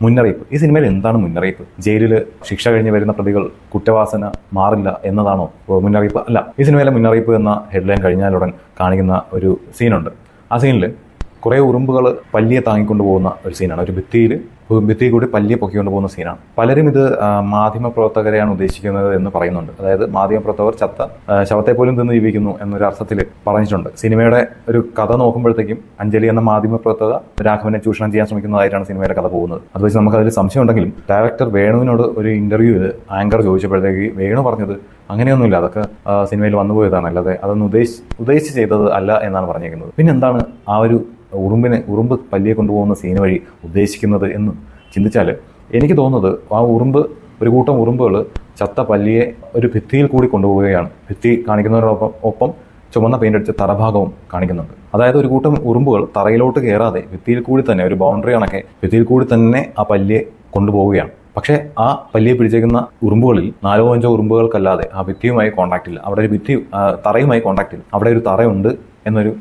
മുന്നറിയിപ്പ്. ഈ സിനിമയിൽ എന്താണ് മുന്നറിയിപ്പ്? ജയിലിൽ ശിക്ഷ കഴിഞ്ഞ് വരുന്ന പ്രതികൾ കുറ്റവാസന മാറില്ല എന്നതാണോ മുന്നറിയിപ്പ്? അല്ല. ഈ സിനിമയിലെ മുന്നറിയിപ്പ് എന്ന ഹെഡ്ലൈൻ കഴിഞ്ഞാലുടൻ കാണിക്കുന്ന ഒരു സീനുണ്ട്. ആ സീനിൽ കുറേ ഉറുമ്പുകൾ പല്ലിയെ താങ്ങിക്കൊണ്ട് പോകുന്ന ഒരു സീനാണ്. ഒരു ഭിത്തി കൂടി പല്ലിയെ പൊക്കിക്കൊണ്ട് പോകുന്ന സീനാണ്. പലരും ഇത് മാധ്യമപ്രവർത്തകരെയാണ് ഉദ്ദേശിക്കുന്നത് എന്ന് പറയുന്നുണ്ട്. അതായത് മാധ്യമപ്രവർത്തകർ ശവത്തെ പോലും തിന്ന് ജീവിക്കുന്നു എന്നൊരു അർത്ഥത്തിൽ പറഞ്ഞിട്ടുണ്ട്. സിനിമയുടെ ഒരു കഥ നോക്കുമ്പോഴത്തേക്കും അഞ്ജലി എന്ന മാധ്യമപ്രവർത്തക രാഘവനെ ചൂഷണം ചെയ്യാൻ ശ്രമിക്കുന്നതായിട്ടാണ് സിനിമയുടെ കഥ പോകുന്നത്. അത് വെച്ച് നമുക്ക് അതിൽ സംശയം ഉണ്ടെങ്കിലും ഡയറക്ടർ വേണുവിനോട് ഒരു ഇന്റർവ്യൂവിൽ ആങ്കർ ചോദിച്ചപ്പോഴത്തേക്ക് വേണു പറഞ്ഞത് അങ്ങനെയൊന്നുമില്ല, അതൊക്കെ സിനിമയിൽ വന്നുപോയതാണ്, അല്ലാതെ അതൊന്നും ഉദ്ദേശിച്ച് ചെയ്തത് അല്ല എന്നാണ് പറഞ്ഞിരിക്കുന്നത്. പിന്നെ എന്താണ് ആ ഒരു ഉറുമ്പ് പല്ലിയെ കൊണ്ടുപോകുന്ന സീന് വഴി ഉദ്ദേശിക്കുന്നത് എന്ന് ചിന്തിച്ചാൽ എനിക്ക് തോന്നുന്നത് ആ ഒരു കൂട്ടം ഉറുമ്പുകൾ ചത്ത പല്ലിയെ ഒരു ഭിത്തിയിൽ കൂടി കൊണ്ടുപോവുകയാണ്. ഭിത്തി കാണിക്കുന്നതിനോടൊപ്പം ചുമന്ന പെയിന്റ് അടിച്ച തറഭാഗവും കാണിക്കുന്നുണ്ട്. അതായത് ഒരു കൂട്ടം ഉറുമ്പുകൾ തറയിലോട്ട് കയറാതെ ഭിത്തിയിൽ കൂടി തന്നെ, ഒരു ബൗണ്ടറി കണക്കെ ഭിത്തിയിൽ കൂടി തന്നെ ആ പല്ലിയെ കൊണ്ടുപോവുകയാണ്. പക്ഷേ ആ പല്ലിയെ പിടിച്ചേക്കുന്ന ഉറുമ്പുകളിൽ 4-5 ഉറുമ്പുകൾക്കല്ലാതെ ആ ഭിത്തിയുമായി കോൺടാക്ട് ഇല്ല. അവിടെ ഒരു തറയുമായി കോൺടാക്ട് ഇല്ല. അവിടെ ഒരു തറയുണ്ട് എന്നൊരു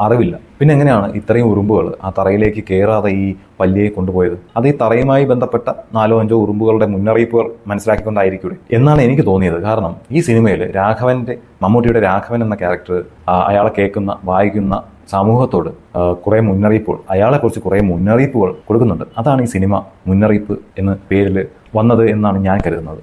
അറിവില്ല. പിന്നെ എങ്ങനെയാണ് ഇത്രയും ഉറുമ്പുകൾ ആ തറയിലേക്ക് കയറാതെ ഈ പല്ലിയെ കൊണ്ടുപോയത്? അത് ഈ തറയുമായി ബന്ധപ്പെട്ട 4-5 ഉറുമ്പുകളുടെ മുന്നറിയിപ്പുകൾ മനസ്സിലാക്കിക്കൊണ്ടായിരിക്കൂടെ എന്നാണ് എനിക്ക് തോന്നിയത്. കാരണം ഈ സിനിമയിൽ മമ്മൂട്ടിയുടെ രാഘവൻ എന്ന ക്യാരക്ടർ അയാളെ വായിക്കുന്ന സമൂഹത്തോട് കുറേ മുന്നറിയിപ്പുകൾ, അയാളെക്കുറിച്ച് കുറേ മുന്നറിയിപ്പുകൾ കൊടുക്കുന്നുണ്ട്. അതാണ് ഈ സിനിമ മുന്നറിയിപ്പ് എന്ന പേരിൽ വന്നത് എന്നാണ് ഞാൻ കരുതുന്നത്.